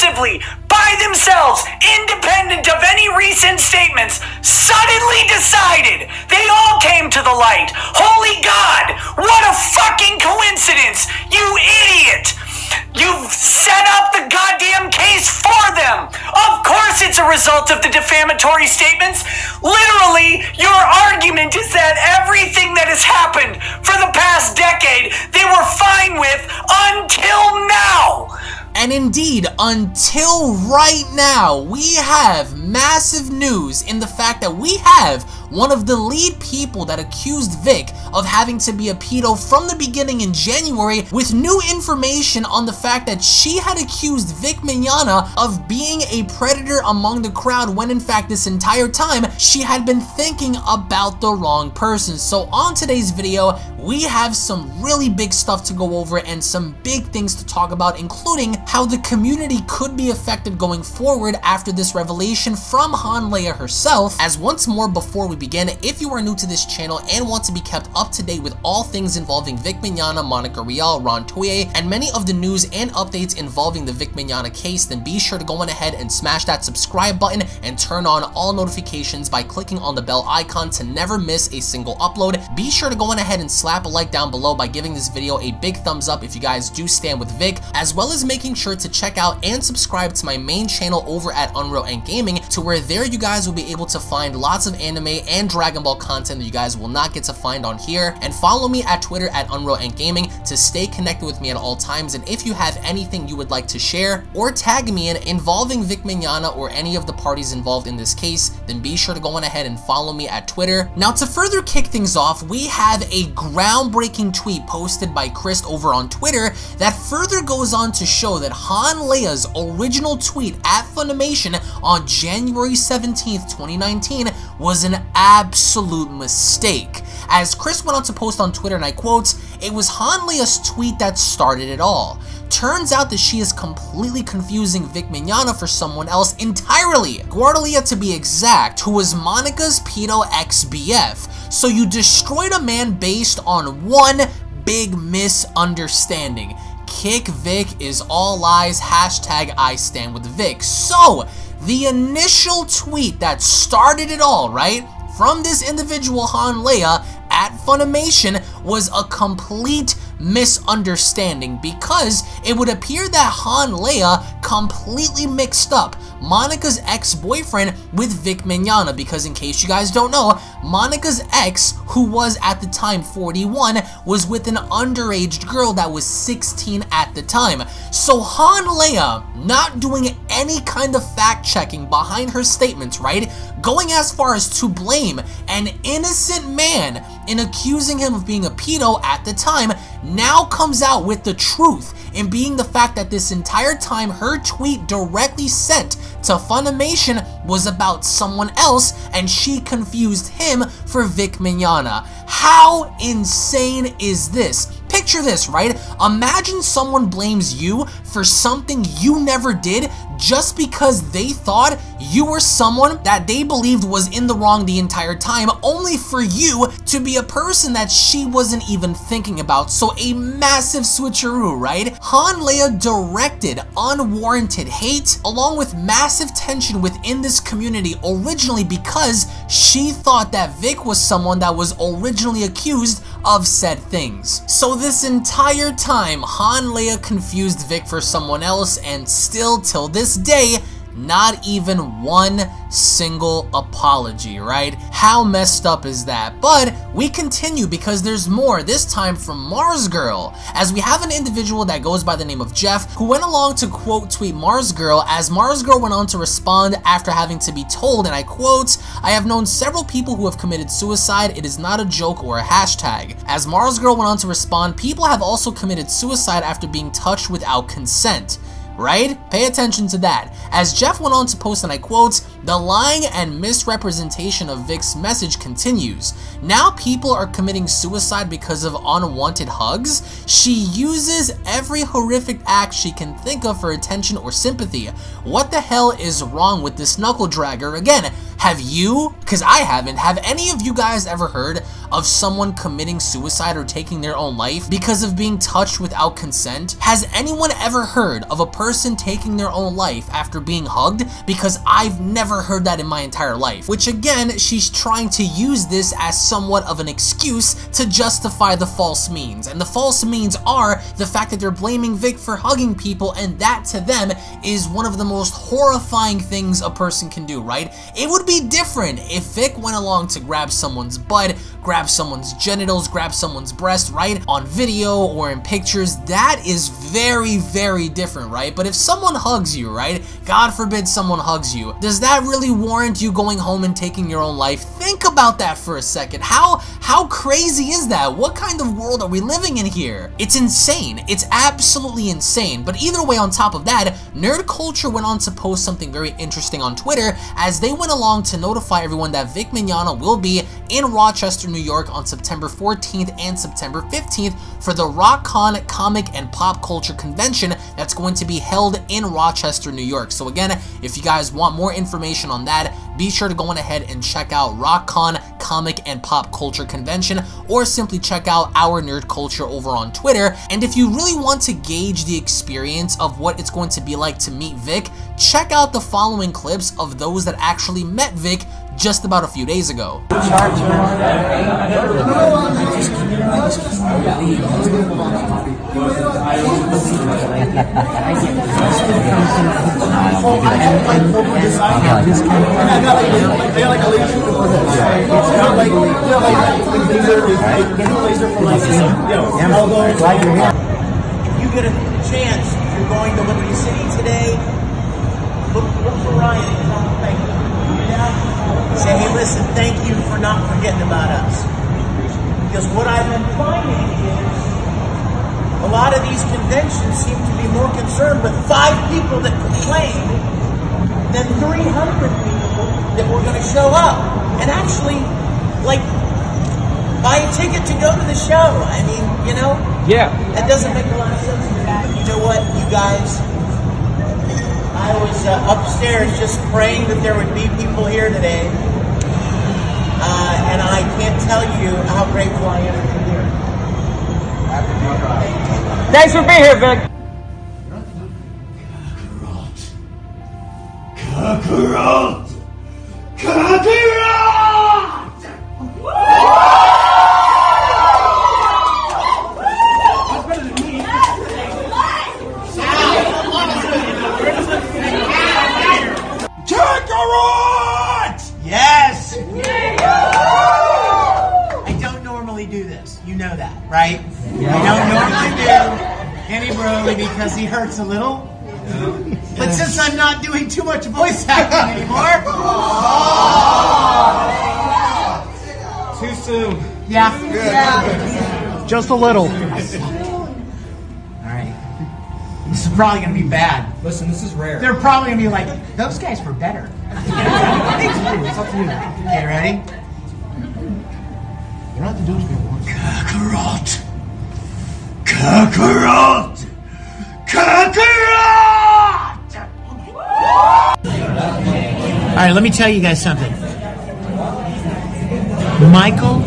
impulsively, by themselves, independent of any recent statements, suddenly decided. They all came to the light. Holy God, what a fucking coincidence, you idiot! You've set up the goddamn case for them! Of course it's a result of the defamatory statements! Literally, your argument is that everything that has happened for the past decade, they were fine with until now! And indeed, until right now, we have massive news in the fact that we have one of the lead people that accused Vic of having to be a pedo from the beginning in January, with new information on the fact that she had accused Vic Mignogna of being a predator among the crowd, when in fact this entire time she had been thinking about the wrong person. So on today's video, we have some really big stuff to go over and some big things to talk about, including how the community could be affected going forward after this revelation from Hanlea herself. As once more, before we begin, if you are new to this channel and want to be kept up to date with all things involving Vic Mignogna, Monica Rial, Ron Toye, and many of the news and updates involving the Vic Mignogna case, then be sure to go on ahead and smash that subscribe button and turn on all notifications by clicking on the bell icon to never miss a single upload. Be sure to go on ahead and slap a like down below by giving this video a big thumbs up if you guys do stand with Vic, as well as making sure to check out and subscribe to my main channel over at UnrealNetwork, to where there you guys will be able to find lots of anime and Dragon Ball content that you guys will not get to find on here. And follow me at Twitter at UnrealNetwork to stay connected with me at all times. And if you have anything you would like to share or tag me in involving Vic Mignogna or any of the parties involved in this case, then be sure to go on ahead and follow me at Twitter. Now, to further kick things off, we have a groundbreaking tweet posted by Chris over on Twitter that further goes on to show that Hanlea's original tweet at Funimation on January 17th, 2019 was an absolute mistake. As Chris went on to post on Twitter, and I quote, "It was Hanlea's tweet that started it all. Turns out that she is completely confusing Vic Mignogna for someone else entirely. Guardelia to be exact, who was Monica's pedo ex-BF. So you destroyed a man based on one big misunderstanding. Kick Vic is all lies, hashtag I stand with Vic." So the initial tweet that started it all, right, from this individual Hanlea at Funimation was a complete misunderstanding, because it would appear that Hanlea completely mixed up Monica's ex-boyfriend with Vic Mignogna, because in case you guys don't know, Monica's ex, who was at the time 41, was with an underage girl that was 16 at the time. So Hanlea, not doing any kind of fact-checking behind her statements, right, going as far as to blame an innocent man in accusing him of being a pedo at the time, now comes out with the truth, in being the fact that this entire time her tweet directly sent to Funimation was about someone else, and she confused him for Vic Mignogna. How insane is this? Picture this, right? Imagine someone blames you for something you never did just because they thought you were someone that they believed was in the wrong the entire time, only for you to be a person that she wasn't even thinking about. So a massive switcheroo, right? Hanlea directed unwarranted hate along with massive tension within this community originally, because she thought that Vic was someone that was originally accused of said things. So this entire time, Hanlea confused Vic for someone else, and still till this day, not even one single apology, right? How messed up is that? But we continue, because there's more, this time from Mars Girl, as we have an individual that goes by the name of Jeff, who went along to quote tweet Mars Girl, as Mars Girl went on to respond after having to be told, and I quote, "I have known several people who have committed suicide. It is not a joke or a hashtag." As Mars Girl went on to respond, "People have also committed suicide after being touched without consent." Right? Pay attention to that. As Jeff went on to post, and I quote, "The lying and misrepresentation of Vic's message continues. Now people are committing suicide because of unwanted hugs. She uses every horrific act she can think of for attention or sympathy. What the hell is wrong with this knuckle dragger?" Again, Have you? Because I haven't. Have any of you guys ever heard of someone committing suicide or taking their own life because of being touched without consent? Has anyone ever heard of a person taking their own life after being hugged? Because I've never heard that in my entire life. Which again, she's trying to use this as somewhat of an excuse to justify the false means. And the false means are the fact that they're blaming Vic for hugging people, and that to them is one of the most horrifying things a person can do, right? It would be different if Vic went along to grab someone's butt, grab someone's genitals, grab someone's breast, right? On video or in pictures, that is very, very different, right? But if someone hugs you, right? God forbid someone hugs you. Does that really warrant you going home and taking your own life? Think about that for a second. How crazy is that? What kind of world are we living in here? It's insane. It's absolutely insane. But either way, on top of that, Nerd Culture went on to post something very interesting on Twitter as they went along to notify everyone that Vic Mignogna will be in Rochester, New York on September 14th and September 15th for the RockCon Comic and Pop Culture Convention that's going to be held in Rochester, New York. So again, if you guys want more information on that, be sure to go on ahead and check out RockCon Comic and Pop Culture Convention, or simply check out our Nerd Culture over on Twitter. And if you really want to gauge the experience of what it's going to be like to meet Vic, check out the following clips of those that actually met Vic just about a few days ago. If you get a chance, if you're going to Liberty City today, look for Ryan and tell him thank you. Say, hey, listen, thank you for not forgetting about us. Because what I've been finding is a lot of these conventions seem to be more concerned with 5 people that complained than 300 people that were going to show up. And actually, like, buy a ticket to go to the show. I mean, you know? Yeah. That doesn't make a lot of sense to me. But you know what, you guys? I was upstairs just praying that there would be people here today. And I can't tell you how grateful I am to be here. Thanks for being here, Vic. Kakarot! Kakarot! Yes! I don't normally do this. You know that, right? I don't normally do any Broly because he hurts a little. But since I'm not doing too much voice acting anymore... Too soon. Yeah. Just a little. Alright. This is probably going to be bad. Listen, this is rare. They're probably going to be like, those guys were better. It's up to you. Okay, ready? You don't have to do it if you want. Kakarot! Kakarot! Kakarot! Alright, let me tell you guys something. Michael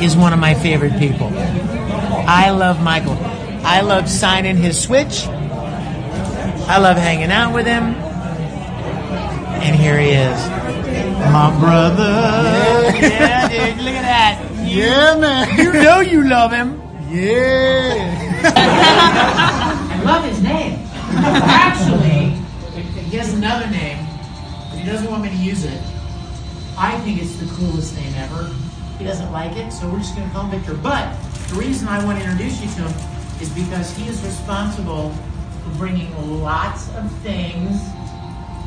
is one of my favorite people. I love Michael. I love signing his Switch. I love hanging out with him. And here he is. My brother. Yeah, dude, look at that. Yeah, man. You know you love him. Yeah. I love his name. Actually, he has another name, but he doesn't want me to use it. I think it's the coolest name ever. He doesn't like it, so we're just going to call him Victor. But the reason I want to introduce you to him is because he is responsible for bringing lots of things.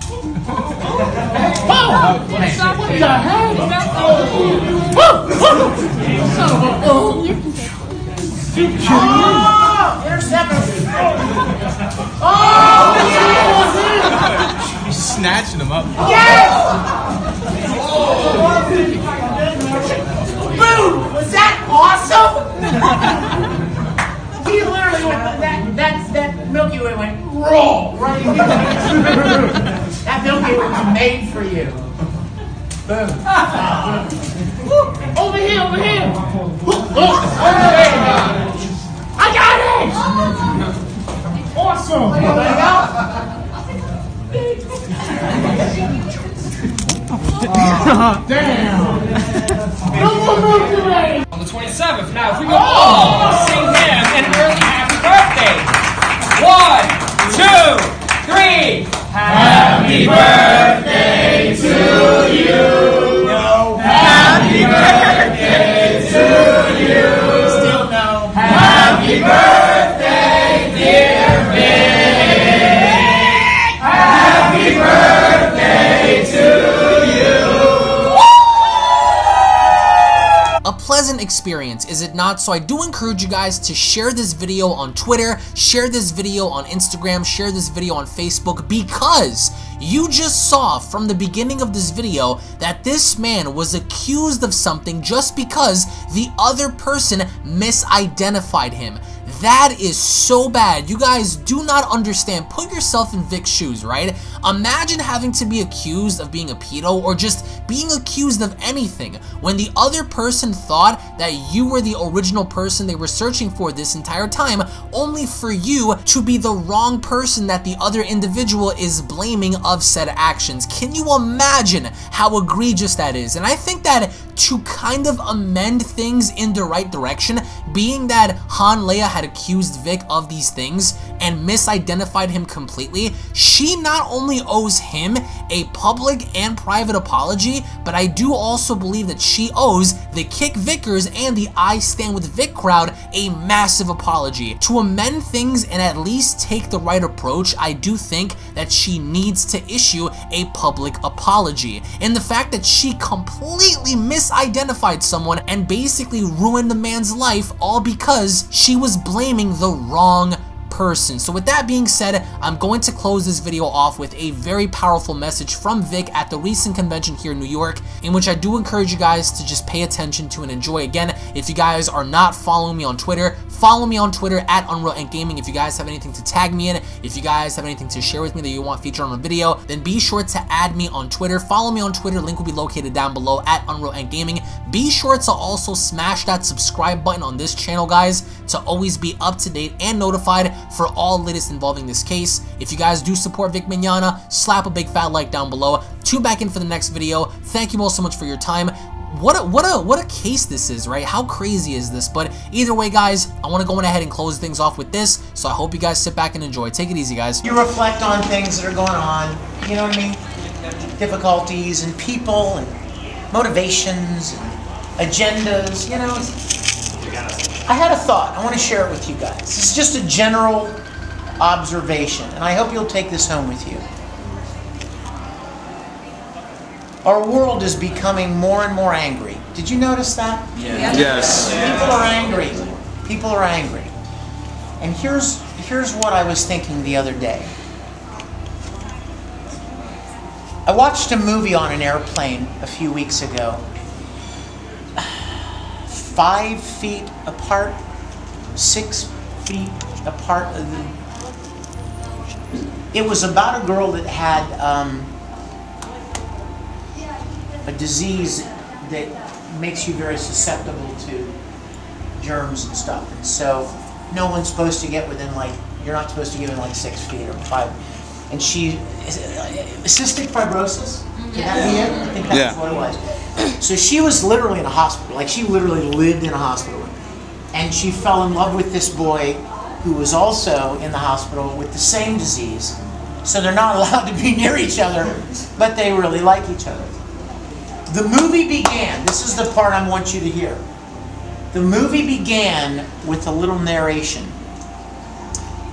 Oh! What the hell? Oh! Intercept! Oh! You're snatching them up. Yes! Boom! Was that awesome? He literally went, that Milky Way went roll right in. That Milky Way was made for you. Over here, over here. I got it. Awesome. Damn. No more moves. On the 27th. Now, if we go sing him an early happy birthday. 1, 2, 3. Happy birthday to you. No. Happy birthday to you. Still no. Happy birthday, dear Vic. Happy birthday to A pleasant experience, is it not? So I do encourage you guys to share this video on Twitter, share this video on Instagram, share this video on Facebook, because you just saw from the beginning of this video that this man was accused of something just because the other person misidentified him. That is so bad. You guys do not understand. Put yourself in Vic's shoes, right? Imagine having to be accused of being a pedo or just being accused of anything when the other person thought that you were the original person they were searching for this entire time, only for you to be the wrong person that the other individual is blaming of said actions. Can you imagine how egregious that is? And I think that to kind of amend things in the right direction, being that Han Leia had accused Vic of these things and misidentified him completely, she not only owes him a public and private apology, but I do also believe that she owes the Kick Vickers and the I Stand With Vic crowd a massive apology. To amend things and at least take the right approach, I do think that she needs to issue a public apology. And the fact that she completely misidentified someone and basically ruined the man's life all because she was blaming the wrong person. So with that being said, I'm going to close this video off with a very powerful message from Vic at the recent convention here in New York, in which I do encourage you guys to just pay attention to and enjoy. Again, if you guys are not following me on Twitter, follow me on Twitter at UnrealNetwork. If you guys have anything to tag me in, if you guys have anything to share with me that you want featured on a video, then be sure to add me on Twitter. Follow me on Twitter, link will be located down below at UnrealNetwork. Be sure to also smash that subscribe button on this channel, guys, to always be up to date and notified for all latest involving this case. If you guys do support Vic Mignogna, slap a big fat like down below. Tune back in for the next video. Thank you all so much for your time. What a case this is, right? How crazy is this? But either way, guys, I want to go ahead and close things off with this, so I hope you guys sit back and enjoy. Take it easy, guys. You reflect on things that are going on, you know what I mean? Difficulties and people and motivations and agendas, you know. I had a thought. I want to share it with you guys. This is just a general observation, and I hope you'll take this home with you. Our world is becoming more and more angry. Did you notice that? Yeah. Yes. People are angry. People are angry. And here's what I was thinking the other day. I watched a movie on an airplane a few weeks ago. 5 feet apart, 6 feet apart. It was about a girl that had a disease that makes you very susceptible to germs and stuff. And so no one's supposed to get within, like, you're not supposed to get in like 6 feet or 5. And she, cystic fibrosis? Could that be it? I think that's what it was. So she was literally in a hospital. Like, she literally lived in a hospital. And she fell in love with this boy who was also in the hospital with the same disease. So they're not allowed to be near each other, but they really like each other. The movie began, this is the part I want you to hear. The movie began with a little narration.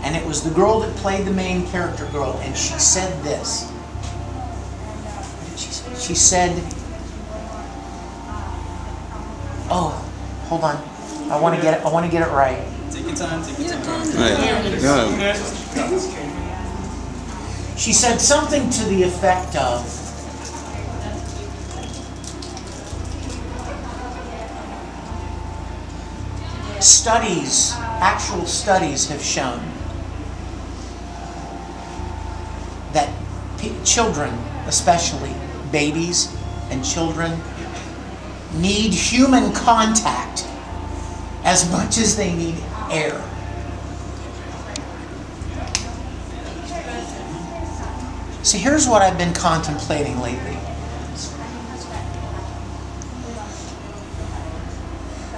And it was the girl that played the main character girl, and she said this. She said, oh, hold on. I want to get it right. Take your time, take your time. Right. She said something to the effect of, actual studies have shown that children, especially babies, and children need human contact as much as they need air. See, here's what I've been contemplating lately.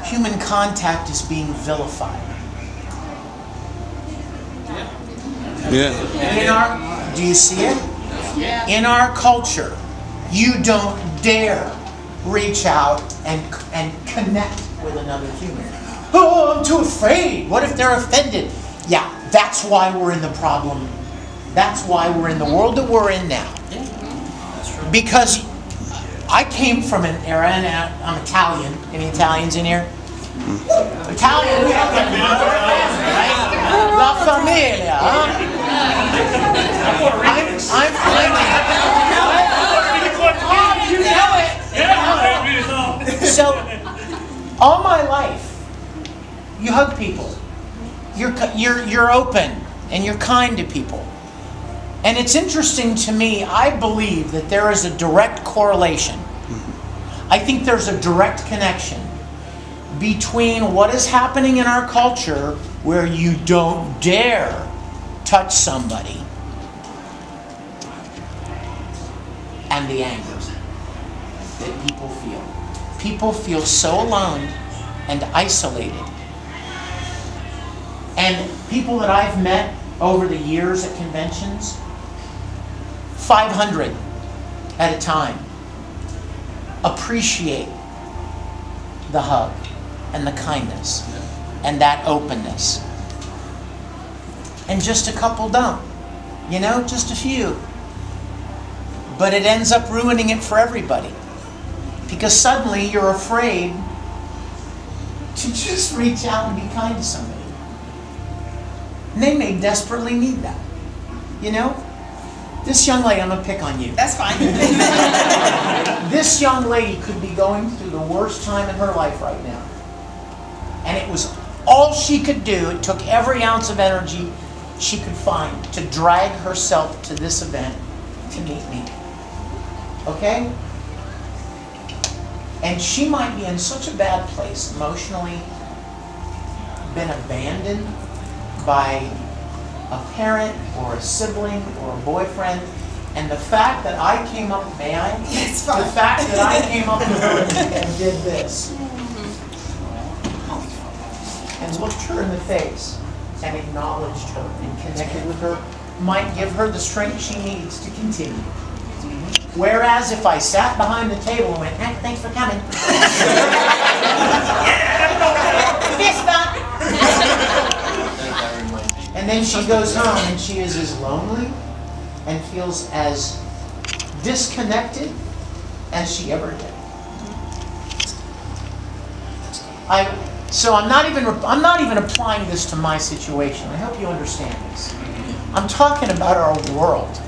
Human contact is being vilified. Yeah. Do you see it? In our culture, you don't dare reach out and connect with another human. Oh, I'm too afraid. What if they're offended? Yeah, that's why we're in the problem. That's why we're in the world that we're in now. Because I came from an era, and I'm Italian. Any Italians in here? Italian, we have La Familia, huh? You know it. So, all my life, you hug people. You're open and you're kind to people. And it's interesting to me, I believe that there is a direct correlation. I think there's a direct connection between what is happening in our culture where you don't dare touch somebody and the anger that people feel. People feel so alone and isolated. And people that I've met over the years at conventions, 500 at a time, appreciate the hug and the kindness and that openness. And just a couple don't. You know, just a few. But it ends up ruining it for everybody. Because suddenly you're afraid to just reach out and be kind to somebody. And they may desperately need that. You know? This young lady, I'm going to pick on you. That's fine. This young lady could be going through the worst time in her life right now. And it was all she could do. It took every ounce of energy she could find to drag herself to this event to meet me. Okay? And she might be in such a bad place emotionally, been abandoned by a parent or a sibling or a boyfriend, and the fact that I came up, may I? It's fine. The fact that I came up to her and did this, and looked her in the face and acknowledged her and connected with her, might give her the strength she needs to continue. Whereas if I sat behind the table and went, hey, thanks for coming. Fist bump. And then she goes home and she is as lonely and feels as disconnected as she ever did. So I'm not even applying this to my situation. I hope you understand this. I'm talking about our world.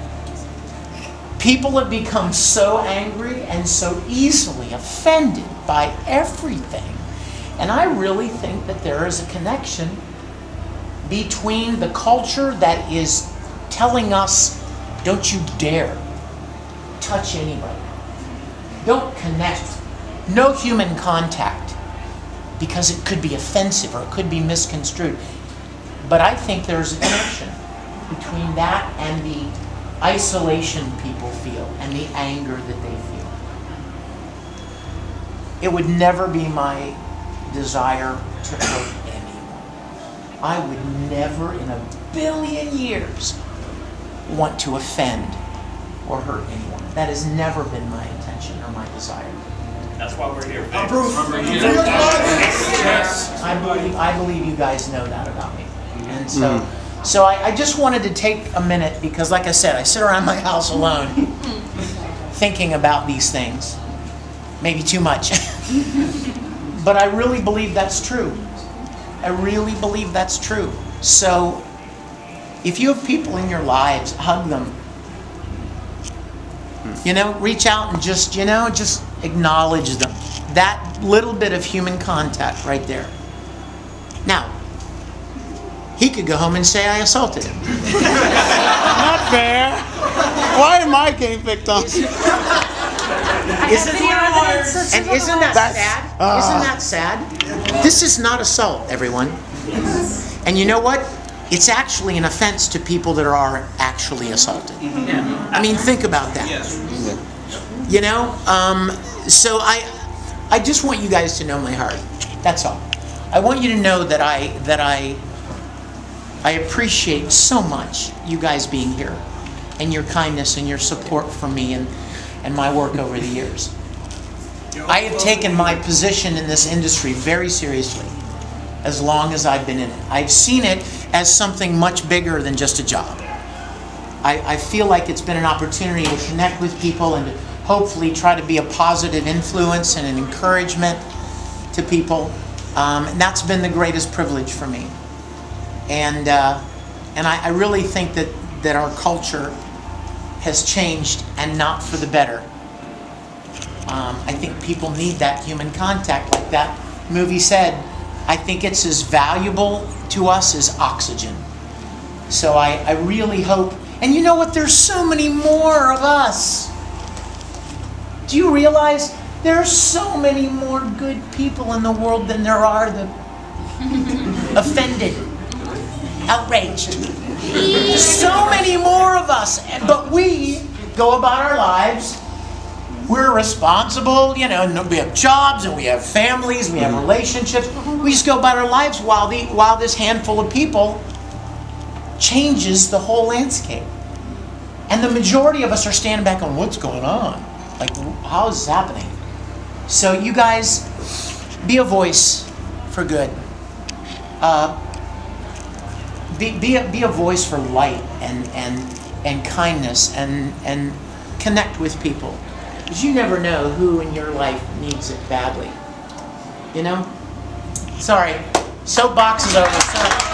People have become so angry and so easily offended by everything. And I really think that there is a connection between the culture that is telling us, don't you dare touch anybody. Don't connect. No human contact. Because it could be offensive or it could be misconstrued. But I think there's a connection between that and the isolation people feel and the anger that they feel. It would never be my desire to hurt anyone. I would never in a billion years want to offend or hurt anyone. That has never been my intention or my desire. That's why we're here. Yes. I believe you guys know that about me. And so I just wanted to take a minute because, like I said, I sit around my house alone thinking about these things. Maybe too much. But I really believe that's true. I really believe that's true. So if you have people in your lives, hug them. You know, reach out and just acknowledge them. That little bit of human contact right there. Now, he could go home and say I assaulted him. Not fair. Why am I getting picked on? Isn't that sad? Isn't that sad? This is not assault, everyone. And you know what? It's actually an offense to people that are actually assaulted. I mean, think about that. You know? So I just want you guys to know my heart. That's all. I want you to know that I appreciate so much you guys being here and your kindness and your support for me and my work over the years. I have taken my position in this industry very seriously as long as I've been in it. I've seen it as something much bigger than just a job. I feel like it's been an opportunity to connect with people and to hopefully try to be a positive influence and an encouragement to people. And that's been the greatest privilege for me. And I really think that our culture has changed, and not for the better. I think people need that human contact, like that movie said. I think it's as valuable to us as oxygen. So I really hope, and you know what, there's so many more of us. Do you realize there are so many more good people in the world than there are the offended, outraged? There's so many more of us, but we go about our lives. We're responsible, you know, we have jobs and we have families, we have relationships. We just go about our lives while this handful of people changes the whole landscape. And the majority of us are standing back on what's going on. Like, how is this happening? So you guys, be a voice for good. Be a voice for light and kindness and connect with people. Because you never know who in your life needs it badly. You know? Sorry. Soapbox is over. Sorry.